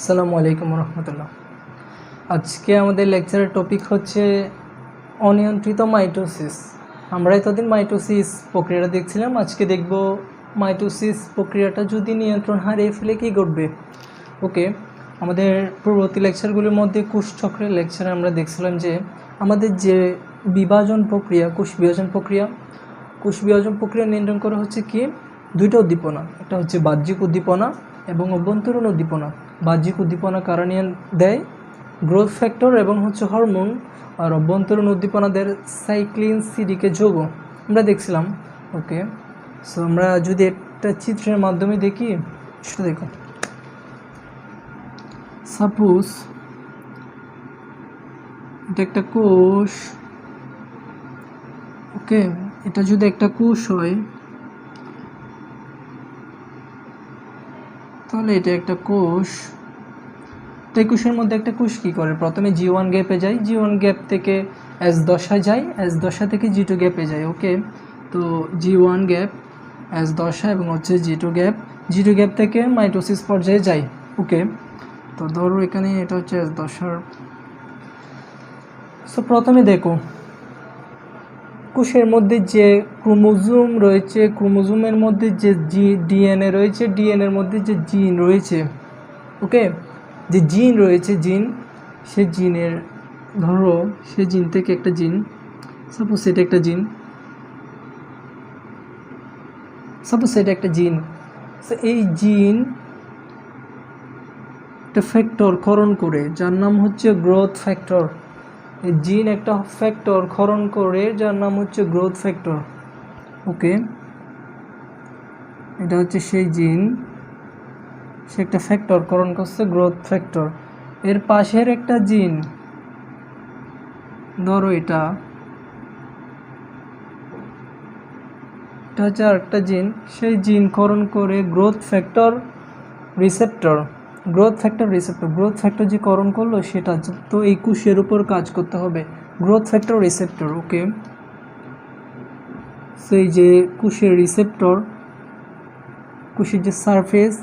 আসসালামু আলাইকুম রহমতুল্লাহ। আজকে আমাদের লেকচারের টপিক হচ্ছে অনিয়ন্ত্রিত মাইটোসিস। আমরা এতদিন মাইটোসিস প্রক্রিয়াটা দেখছিলাম, আজকে দেখব মাইটোসিস প্রক্রিয়াটা যদি নিয়ন্ত্রণ হারিয়ে ফেলে কী ঘটবে। ওকে, আমাদের পূর্ববর্তী লেকচারগুলির মধ্যে কোষচক্রের লেকচারে আমরা দেখছিলাম যে আমাদের যে বিভাজন প্রক্রিয়া, কোষ বিভাজন প্রক্রিয়া নিয়ন্ত্রণ করা হচ্ছে কি দুইটা উদ্দীপনা, একটা হচ্ছে বাহ্যিক উদ্দীপনা এবং অভ্যন্তরীণ উদ্দীপনা। বাহ্যিক উদ্দীপনা কারা নিয়ে দেয়? গ্রোথ ফ্যাক্টর এবং হচ্ছে হরমোন। আর অভ্যন্তরীণ উদ্দীপনা দেয় সাইক্লিন সিডিকে যৌগ। আমরা দেখছিলাম। ওকে, সো আমরা যদি একটা চিত্রের মাধ্যমে দেখি, সেটা দেখো। সাপোজ এটা একটা কোষ। ওকে, এটা যদি একটা কোষ হয় তাহলে এটা একটা কোষ। এই কোষের মধ্যে একটা কোষ কী করে? প্রথমে G1 গ্যাপে যায়, G1 গ্যাপ থেকে S দশায় যায়, S দশা থেকে G2 গ্যাপে যায়। ওকে, তো G1 গ্যাপ, S দশা এবং হচ্ছে G2 গ্যাপ থেকে মাইটোসিস পর্যায়ে যায়। ওকে, তো ধরো এখানে এটা হচ্ছে S দশার। সো প্রথমে দেখো কোষের মধ্যে যে ক্রোমোজোম রয়েছে, ক্রোমোজোমের মধ্যে যে ডিএনএ রয়েছে, ডিএনএর মধ্যে যে জিন রয়েছে। ওকে, যে জিন রয়েছে, সে জিনের ধরো সে জিন থেকে একটা জিন, সাপোজ এটা একটা জিন, সো এই জিন একটা ফ্যাক্টর ক্ষরণ করে যার নাম হচ্ছে গ্রোথ ফ্যাক্টর। এই জিন একটা ফ্যাক্টর ক্ষরণ করে যার নাম হচ্ছে গ্রোথ ফ্যাক্টর। ওকে, এটা হচ্ছে সেই জিন, সে একটা ফ্যাক্টর ক্ষরণ করছে, গ্রোথ ফ্যাক্টর। এর পাশের একটা জিন, ধরো এটা হচ্ছে আর একটা জিন, সেই জিন ক্ষরণ করে growth factor receptor. Growth factor যে ক্ষরণ করলো সেটা তো এই কোষের উপর কাজ করতে হবে, গ্রোথ ফ্যাক্টর রিসেপ্টর। ওকে, সেই যে কোষের রিসেপ্টর, কোষের যে সারফেস,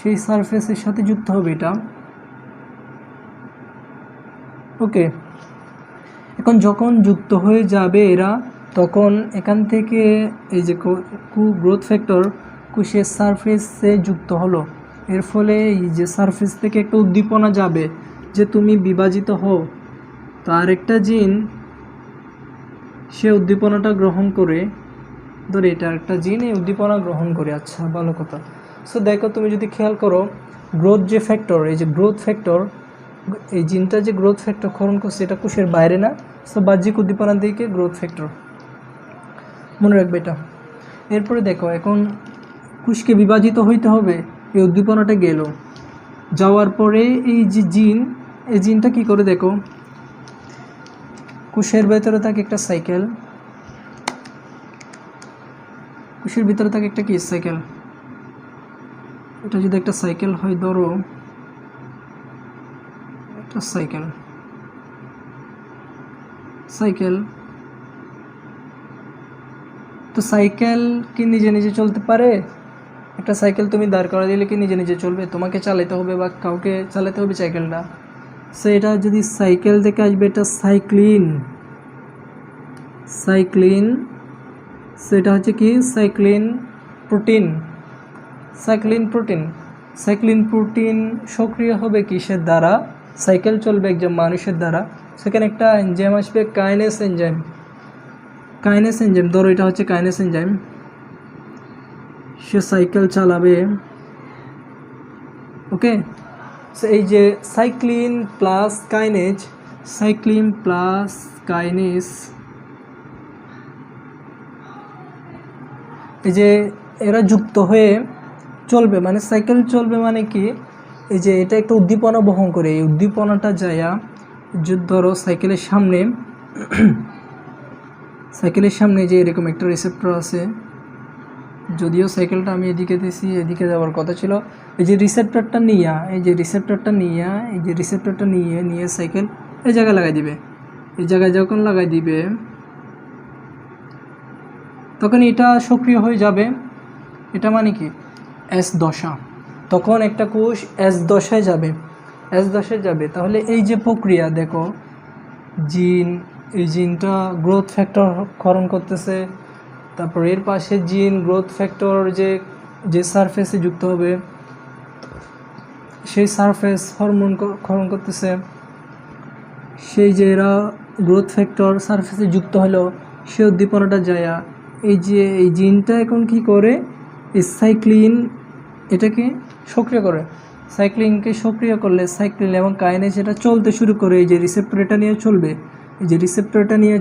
সেই সারফেসের সাথে যুক্ত হবে এটা। ওকে, এখন যখন যুক্ত হয়ে যাবে এরা, তখন এখান থেকে এই যে গ্রোথ ফ্যাক্টর কোষের সারফেসে যুক্ত হলো, এর ফলে এই যে সারফেস থেকে একটা উদ্দীপনা যাবে যে তুমি বিভাজিত হও। তার একটা জিন সে উদ্দীপনাটা গ্রহণ করে, ধরে এটা একটা জিন এই উদ্দীপনা গ্রহণ করে। আচ্ছা, ভালো কথা। সো দেখো, তুমি যদি খেয়াল করো গ্রোথ যে ফ্যাক্টর, এই যে গ্রোথ ফ্যাক্টর, এই জিনটা যে গ্রোথ ফ্যাক্টর ক্ষরণ করছে এটা কোষের বাইরে না, সো বাহ্যিক উদ্দীপনা দিকে গ্রোথ ফ্যাক্টর, মনে রাখবে এটা। এরপরে দেখো, এখন কোষকে বিভাজিত হইতে হবে, এই উদ্দীপনাটা গেল, যাওয়ার পরে এই যে জিন, এই জিনটা কি করে দেখো, কোষের ভেতরে থাকে একটা সাইকেল, কোষের ভিতরে থাকে একটা কি সাইকেল। এটা যদি একটা সাইকেল হয়, ধরো একটা সাইকেল, তো সাইকেল কি নিজে নিজে চলতে পারে? একটা সাইকেল তুমি দাঁড় করা দিলে কি নিজে নিজে চলবে? তোমাকে চালাতে হবে বা কাউকে চালাতে হবে সাইকেলটা। সো এটা যদি সাইকেল থেকে আসবে, এটা সাইক্লিন, সেটা হচ্ছে কি সাইক্লিন প্রোটিন সক্রিয় হবে কিসের দ্বারা? সাইকেল চলবে একজন মানুষের দ্বারা। সেখানে একটা এনজাইম আসবে, কাইনেস এনজাইম। ধরো এটা হচ্ছে কাইনেস এনজাইম, সে সাইকেল চালাবে। ওকে, সো এই যে সাইক্লিন প্লাস কাইনেস, এই যে এরা যুক্ত হয়ে চলবে, মানে সাইকেল চলবে, মানে কি এই যে এটা একটা উদ্দীপনা বহন করে, এই উদ্দীপনাটা যায়া ধরো সাইকেলের সামনে যে এরকম একটা রিসেপ্টর আছে, যদিও সাইকেলটা আমি এদিকে দিয়েছি, এদিকে যাওয়ার কথা ছিল। এই যে রিসেপ্টরটা নিয়ে সাইকেল এই জায়গায় লাগাই দিবে। এই জায়গায় যখন লাগাই দিবে তখন এটা সক্রিয় হয়ে যাবে। এটা মানে কি S দশা, তখন একটা কোষ S দশায় যাবে। এস দশায় যাবে। তাহলে এই যে প্রক্রিয়া দেখো, জিন, এই জিনটা গ্রোথ ফ্যাক্টর ক্ষরণ করতেছে, তারপর এর পাশে জিন গ্রোথ ফ্যাক্টর যে সারফেসে যুক্ত হবে সেই সারফেস হরমোন ক্ষরণ করতেছে, সেই যে এরা গ্রোথ ফ্যাক্টর সারফেসে যুক্ত হলো সে উদ্দীপনাটা যায় এই যে এই জিনটা এখন কি করে, সাইক্লিন এটাকে সক্রিয় করে, সাইক্লিনকে সক্রিয় করলে সাইক্লিন এবং কাইনেজ এটা চলতে শুরু করে, এই যে রিসেপ্টর এটা নিয়ে চলবে, এই যে রিসেপ্টরটা নিয়ে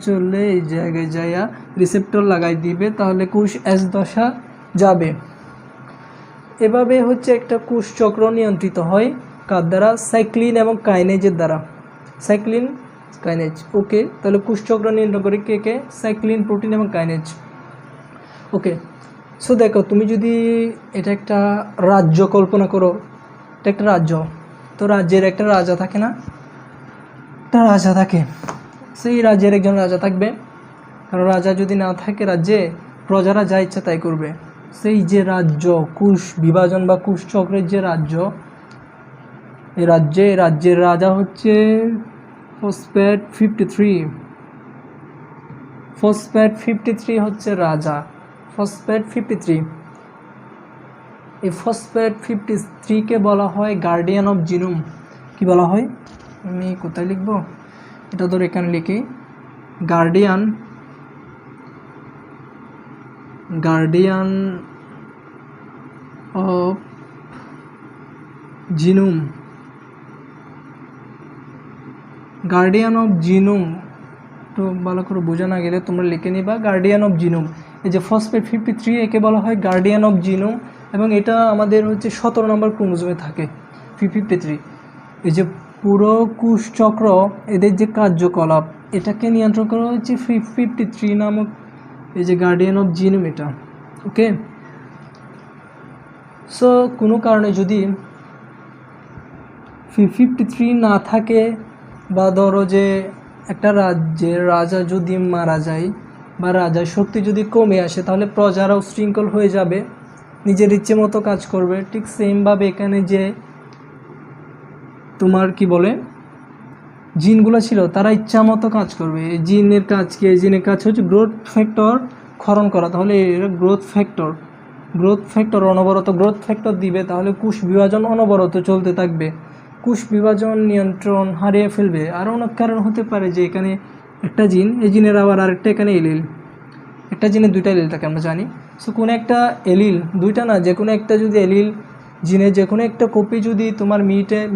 চললে এই জায়গায় যাইয়া রিসেপ্টর লাগাই দিবে, তাহলে কোষ এস দশা যাবে। এভাবে হচ্ছে একটা কোষ চক্র নিয়ন্ত্রিত হয় কার দ্বারা, সাইক্লিন এবং কাইনেজের দ্বারা, সাইক্লিন কাইনেজ। ওকে, তাহলে কোষ চক্র নিয়ন্ত্রণ করে কে, সাইক্লিন, প্রোটিন এবং কাইনেজ। ওকে, সো দেখো তুমি যদি এটা একটা রাজ্য কল্পনা করো, এটা একটা রাজ্য, তো রাজ্যের একটা রাজা থাকে না, একটা রাজা থাকে, সেই রাজ্যের একজন রাজা থাকবে, কারণ রাজা যদি না থাকে রাজ্যে প্রজারা যা ইচ্ছা তাই করবে। সেই যে রাজ্য, কোষ বিভাজন বা কোষ চক্রের যে রাজ্য, এই রাজ্যের রাজা হচ্ছে ফসফেট 53, ফসফেট 53 হচ্ছে রাজা, ফসফেট 53। এই ফসফেট 53কে বলা হয় গার্ডিয়ান অফ জিনোম। কি বলা হয়, আমি কোথায় লিখব, এটা ধর এখানে লিখি, guardian of genome, guardian of genome. তো ভালো করে বোঝা না গেলে তোমরা লিখে নিবা গার্ডিয়ান অফ জিনোম। এই যে ফসফেট 53 একে বলা হয় গার্ডিয়ান অফ জিনোম, এবং এটা আমাদের হচ্ছে 17 নম্বর ক্রোমোজোমে থাকে 53। এই যে পুরো কোষ চক্র এদের যে কার্যকলাপ এটাকে নিয়ন্ত্রণ করা হচ্ছে 53 নামক এই যে গার্ডিয়ান অফ জিনোম এটা। ওকে, সো কোনো কারণে যদি 53 না থাকে, বা ধরো যে একটা রাজ্যের রাজা যদি মারা যায় বা রাজার শক্তি যদি কমে আসে, তাহলে প্রজারাও শৃঙ্খল হয়ে যাবে, নিজের ইচ্ছে মতো কাজ করবে। ঠিক সেমভাবে এখানে যে তোমার কি বলে জিনগুলো ছিল তারা ইচ্ছা মতো কাজ করবে। এই জিনের কাজ কি, এই জিনের কাজ হচ্ছে গ্রোথ ফ্যাক্টর ক্ষরণ করা, তাহলে এরা গ্রোথ ফ্যাক্টর অনবরত গ্রোথ ফ্যাক্টর দিবে, তাহলে কোষ বিভাজন অনবরত চলতে থাকবে, কোষ বিভাজন নিয়ন্ত্রণ হারিয়ে ফেলবে। আরও অনেক কারণ হতে পারে যে এখানে একটা জিন, এই জিনের আবার আরেকটা এখানে এলিল, একটা জিনের দুইটা এলিল থাকে আমরা জানি। সো কোনো একটা এলিল, দুইটা না, যে কোনো একটা যদি এলিল জিনের যে কোনো একটা কপি যদি তোমার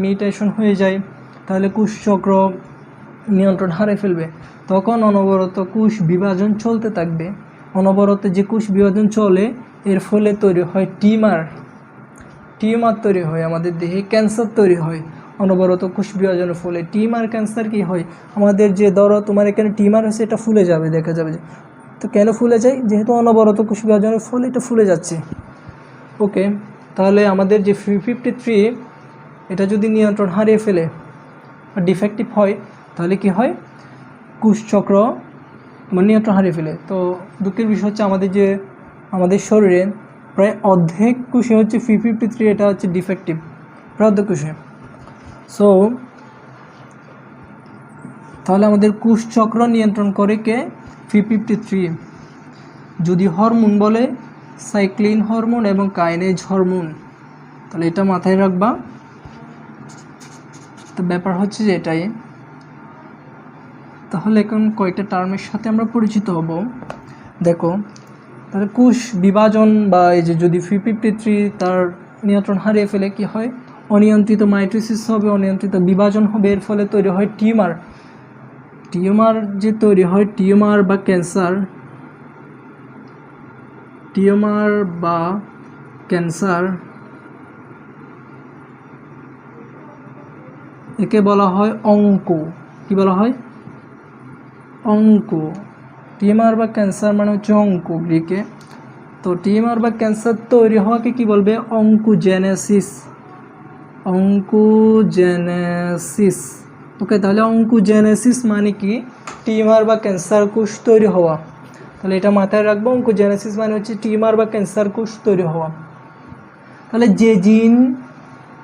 মিউটেশন হয়ে যায়, তাহলে কোষ চক্র নিয়ন্ত্রণ হারিয়ে ফেলবে, তখন অনবরত কোষ বিভাজন চলতে থাকবে। অনবরত যে কোষ বিভাজন চলে এর ফলে তৈরি হয় টিউমার তৈরি হয়, আমাদের দেহে ক্যান্সার তৈরি হয় অনবরত কোষ বিভাজনের ফলে। টিউমার ক্যান্সার কি হয়, আমাদের যে ধরো তোমার এখানে টিউমার হয়েছে এটা ফুলে যাবে, দেখা যাবে যে, তো কেন ফুলে যায়, যেহেতু অনবরত কোষ বিভাজনের ফলে এটা ফুলে যাচ্ছে। ওকে, তাহলে আমাদের যে 53 এটা যদি নিয়ন্ত্রণ হারিয়ে ফেলে বা ডিফেক্টিভ হয়, তাহলে কি হয়, কোষ চক্র নিয়ন্ত্রণ হারিয়ে ফেলে। তো দুঃখের বিষয় হচ্ছে আমাদের শরীরে প্রায় অর্ধেক কোষে হচ্ছে 53 এটা হচ্ছে ডিফেক্টিভ, প্রায় অর্ধেক কোষে। সো তাহলে আমাদের কোষ চক্র নিয়ন্ত্রণ করে কে, 53। যদি হরমোন বলে সাইক্লিন হরমোন এবং কাইনেজ হরমোন, তাহলে এটা মাথায় রাখবা। তো ব্যাপার হচ্ছে যে এটাই। তাহলে এখন কয়েকটা টার্মের সাথে আমরা পরিচিত হব। দেখো, তাহলে কোষ বিভাজন বা এই যে যদি 53 তার নিয়ন্ত্রণ হারিয়ে ফেলে কি হয়, অনিয়ন্ত্রিত মাইটোসিস হবে, অনিয়ন্ত্রিত বিভাজন হবে, এর ফলে তৈরি হয় টিউমার যে তৈরি হয়, টিউমার বা ক্যান্সার একে বলা হয় অঙ্ক। কি বলা হয়, অঙ্ক। টিউমার বা ক্যান্সার মানে হচ্ছে অঙ্ক গ্রিকে। তো টিউমার বা ক্যান্সার তৈরি হওয়াকে কি বলবে, অঙ্কোজেনেসিস। ওকে, তাহলে অঙ্কোজেনেসিস মানে কি, টিউমার বা ক্যান্সার কোষ তৈরি হওয়া। তাহলে এটা মাথায় রাখবো, অঙ্কোজেনেসিস মানে হচ্ছে টিউমার বা ক্যান্সার কোষ তৈরি হওয়া। তাহলে যে জিন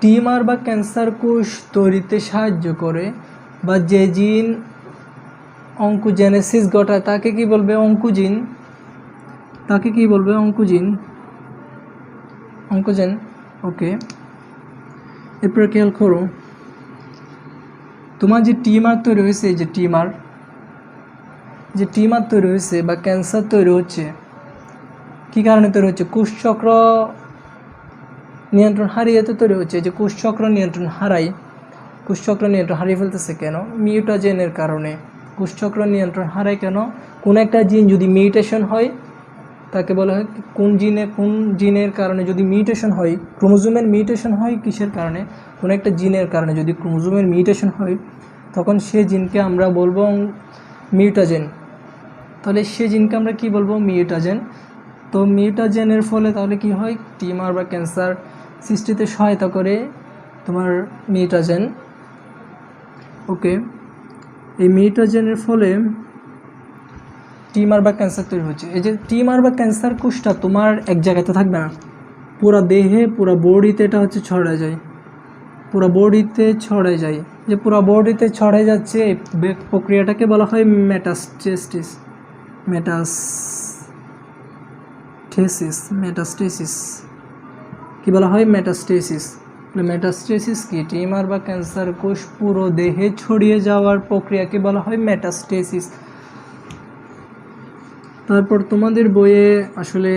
টিউমার বা ক্যান্সার কোষ তৈরিতে সাহায্য করে বা যে জিন অঙ্কোজেনেসিস ঘটায় তাকে কি বলবে? অঙ্কোজিন। তাকে কি বলবে? অঙ্কোজিন, অঙ্কোজেন। ওকে, এরপরে খেয়াল করো, তোমার যে টিউমার তৈরি হয়েছে, যে টিউমার তৈরি হয়েছে বা ক্যান্সার তৈরি হচ্ছে, কী কারণে তৈরি হচ্ছে? কোষচক্র নিয়ন্ত্রণ হারিয়ে তো তৈরি হচ্ছে। যে কোষচক্র নিয়ন্ত্রণ হারিয়ে ফেলতেছে কেন? মিউটাজেনের কারণে। কোষচক্র নিয়ন্ত্রণ হারায় কেন? কোনো একটা জিন যদি মিউটেশন হয়, তাকে বলা হয় কোন জিনের কারণে যদি মিউটেশন হয়, ক্রোমোজোমের মিউটেশন হয়, কিসের কারণে? কোনো একটা জিনের কারণে যদি ক্রোমোজোমের মিউটেশন হয়, তখন সে জিনকে আমরা বলবো মিউটাজেন। তাহলে সে জিনকে আমরা কি বলবো? মিউটাজেন। তো মিউটাজেনের ফলে তাহলে কি হয়? টিউমার বা ক্যান্সার সৃষ্টিতে সহায়তা করে তোমার মিউটাজেন। ওকে, এই মিউটাজেনের ফলে টিউমার বা ক্যান্সার তৈরি হচ্ছে। এই যে টিউমার বা ক্যান্সার কোষটা তোমার এক জায়গাতে থাকবে না, পুরো দেহে, পুরো বডিতে এটা হচ্ছে ছড়ায় যায়, পুরো বডিতে ছড়ায় যায়। যে পুরো বডিতে ছড়ায় যাচ্ছে, এই প্রক্রিয়াটাকে বলা হয় মেটাস্টেসিস। কি বলা হয়? মেটাস্টেসিস। মেটাস্টেসিস কি? টিউমার বা ক্যান্সার কোষ পুরো দেহে ছড়িয়ে যাওয়ার প্রক্রিয়াকে বলা হয় মেটাস্টেসিস। তারপর তোমাদের বইয়ে আসলে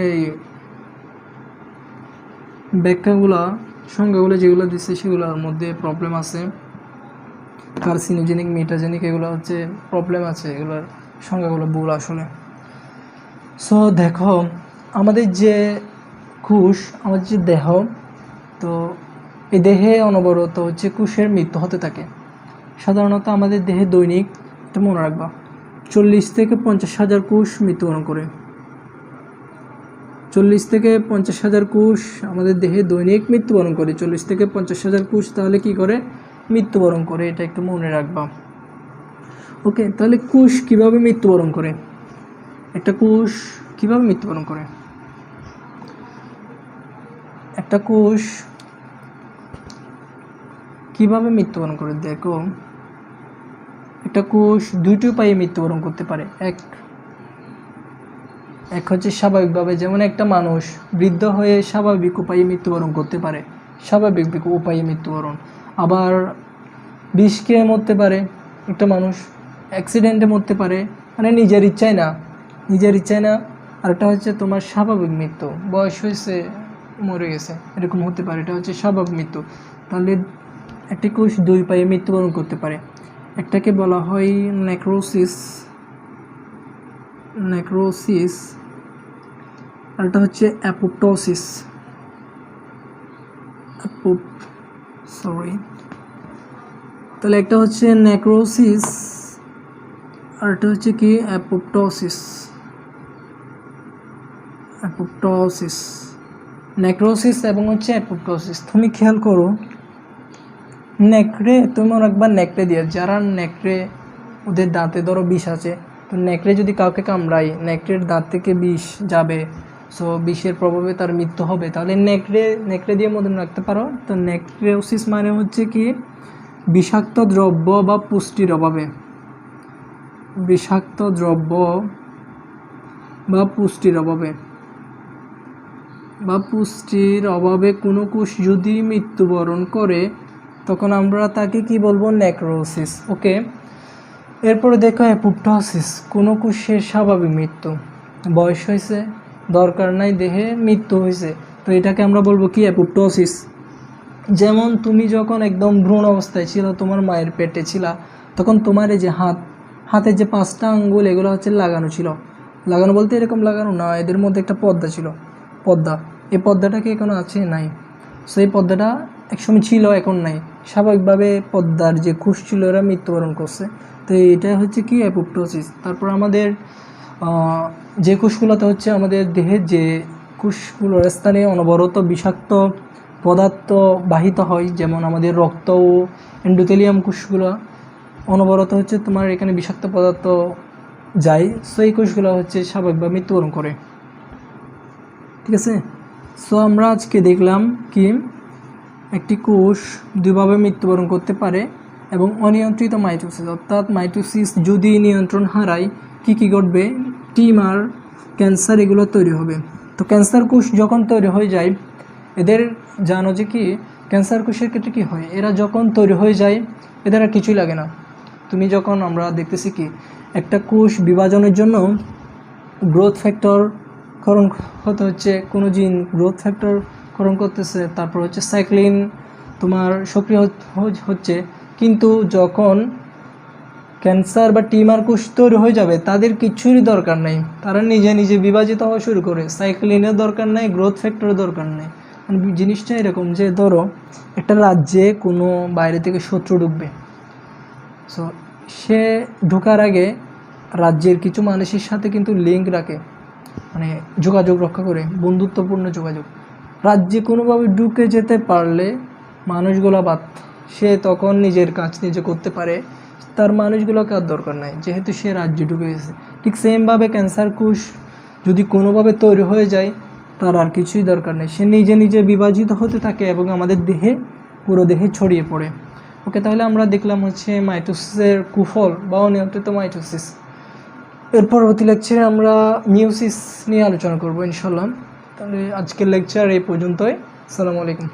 ব্যাখ্যাগুলো, সংজ্ঞাগুলো যেগুলো দিচ্ছে সেগুলোর মধ্যে প্রবলেম আছে। কার্সিনোজেনিক, মিউটাজেনিক, এগুলো হচ্ছে প্রবলেম আছে, এগুলোর সংজ্ঞাগুলো ভুল আসলে। সো দেখো, আমাদের যে কোষ, আমাদের যে দেহ, তো এই দেহে অনবরত হচ্ছে কোষের মৃত্যু হতে থাকে। সাধারণত আমাদের দেহে দৈনিক, এটা মনে রাখবা, 40 থেকে 50 হাজার কোষ মৃত্যুবরণ করে। 40 থেকে 50 হাজার কোষ আমাদের দেহে দৈনিক মৃত্যুবরণ করে। 40 থেকে 50 হাজার কোষ তাহলে কি করে? মৃত্যুবরণ করে। এটা একটু মনে রাখবা। ওকে, তাহলে কোষ কিভাবে মৃত্যুবরণ করে? একটা কোষ কিভাবে মৃত্যুবরণ করে? একটা কোষ কিভাবে মৃত্যুবরণ করে? দেখো, একটা কোষ দুইটি উপায়ে মৃত্যুবরণ করতে পারে। এক হচ্ছে স্বাভাবিকভাবে, যেমন একটা মানুষ বৃদ্ধ হয়ে স্বাভাবিক উপায়ে মৃত্যুবরণ করতে পারে, স্বাভাবিক উপায়ে মৃত্যুবরণ। আবার বিষ খেয়ে মরতে পারে একটা মানুষ, অ্যাক্সিডেন্টে মরতে পারে, মানে নিজের ইচ্ছায় না। আরেকটা হচ্ছে তোমার স্বাভাবিক মৃত্যু, বয়স হয়েছে, মরে গেছে, এরকম হতে পারে, এটা হচ্ছে স্বাভাবিক মৃত্যু। তাহলে একটি কোষ দুই উপায়ে মৃত্যুবরণ করতে পারে। একটাকে বলা হয় নেক্রোসিস, আরেকটা হচ্ছে অ্যাপোপ্টোসিস। তাহলে একটা হচ্ছে নেক্রোসিস, আরেকটা হচ্ছে কি? অ্যাপোপ্টোসিস। নেক্রোসিস এবং হচ্ছে অ্যাপোপ্টোসিস। তুমি খেয়াল করো, নেকড়ে, তুমি মনে একবার নেকড়ে দিয়ে, যারা নেকড়ে, ওদের দাঁতে ধরো বিষ আছে, তো নেকড়ে যদি কাউকে কামড়ায়, নেকড়ের দাঁত থেকে বিষ যাবে, সো বিষের প্রভাবে তার মৃত্যু হবে। তাহলে নেকড়ে দিয়ে মনে রাখতে পারো। তো নেক্রোসিস মানে হচ্ছে কি? বিষাক্ত দ্রব্য বা পুষ্টির অভাবে, বিষাক্ত দ্রব্য বা পুষ্টির অভাবে কোনো কোষ যদি মৃত্যুবরণ করে, তখন আমরা তাকে কি বলবো? নেক্রোসিস। ওকে, এরপরে দেখো অ্যাপোপ্টোসিস, কোনো কোষের স্বাভাবিক মৃত্যু, বয়স হয়েছে, দরকার নাই, দেহে মৃত্যু হয়েছে, তো এটাকে আমরা বলবো কি? অ্যাপোপ্টোসিস। যেমন তুমি যখন একদম ভ্রূণ অবস্থায় ছিল, তোমার মায়ের পেটে ছিলা, তখন তোমার এই যে হাতের যে 5টা আঙ্গুল, এগুলো হচ্ছে লাগানো ছিল। লাগানো বলতে এরকম লাগানো না, এদের মধ্যে একটা পর্দা ছিল, এই পর্দাটা কি এখন আছে? নাই। সো এই পর্দাটা একসময় ছিল, এখন নাই। স্বাভাবিকভাবে পর্দার যে কোষ ছিল, এরা মৃত্যুবরণ করছে। তো এটা হচ্ছে কি? অ্যাপোপ্টোসিস। তারপর আমাদের যে কোষগুলোতে হচ্ছে আমাদের দেহের যে কোষগুলোর স্থানে অনবরত বিষাক্ত পদার্থ বাহিত হয়, যেমন আমাদের রক্ত ও এন্ডোথেলিয়াম কোষগুলো, অনবরত হচ্ছে তোমার এখানে বিষাক্ত পদার্থ যায়। সো এই কোষগুলো হচ্ছে স্বাভাবিকভাবে মৃত্যুবরণ করে। ঠিক আছে? সো আমরা আজকে দেখলাম কি? একটি কোষ দুইভাবে মৃত্যুবরণ করতে পারে এবং অনিয়ন্ত্রিত মাইটোসিস অর্থাৎ মাইটোসিস যদি নিয়ন্ত্রণ হারায় কী ঘটবে, টিউমার, ক্যান্সার এগুলো তৈরি হবে। তো ক্যান্সার কোষ যখন তৈরি হয়ে যায়, এদের জানো যে কি ক্যান্সার কোষের ক্ষেত্রে কী হয়, এরা যখন তৈরি হয়ে যায় এদের আর কিছুই লাগে না। তুমি যখন আমরা দেখতেছি কি একটা কোষ বিভাজনের জন্য গ্রোথ ফ্যাক্টর ক্ষরণ হতে হচ্ছে, কোনো জিন গ্রোথ ফ্যাক্টর ক্ষরণ করতেছে, তারপর হচ্ছে সাইক্লিন তোমার সক্রিয় হচ্ছে, কিন্তু যখন ক্যান্সার বা টিউমার কোষ তৈরি হয়ে যাবে তাদের কিছুরই দরকার নেই, তারা নিজে নিজে বিভাজিত হওয়া শুরু করে, সাইক্লিনের দরকার নেই, গ্রোথ ফ্যাক্টরের দরকার নেই। জিনিসটা এরকম যে ধরো একটা রাজ্যে কোনো বাইরে থেকে শত্রু ঢুকবে, সো সে ঢোকার আগে রাজ্যের কিছু মানুষের সাথে কিন্তু লিঙ্ক রাখে, মানে যোগাযোগ রক্ষা করে, বন্ধুত্বপূর্ণ যোগাযোগ। রাজ্যে কোনোভাবে ঢুকে যেতে পারলে মানুষগুলো বাদ, সে তখন নিজের কাজ নিজে করতে পারে, তার মানুষগুলোকে আর দরকার নাই, যেহেতু সে রাজ্যে ঢুকে গেছে। ঠিক সেমভাবে ক্যান্সার কোষ যদি কোনোভাবে তৈরি হয়ে যায় তার আর কিছুই দরকার নেই, সে নিজে নিজে বিভাজিত হতে থাকে এবং আমাদের দেহে, পুরো দেহে ছড়িয়ে পড়ে। ওকে, তাহলে আমরা দেখলাম হচ্ছে মাইটোসিসের কুফল বা অনিয়ন্ত্রিত মাইটোসিস। এর পরবর্তী লেকচারে আমরা মিওসিস নিয়ে আলোচনা করব ইনশাল্লাহ। তাহলে আজকের লেকচার এই পর্যন্তই। আসসালামু আলাইকুম।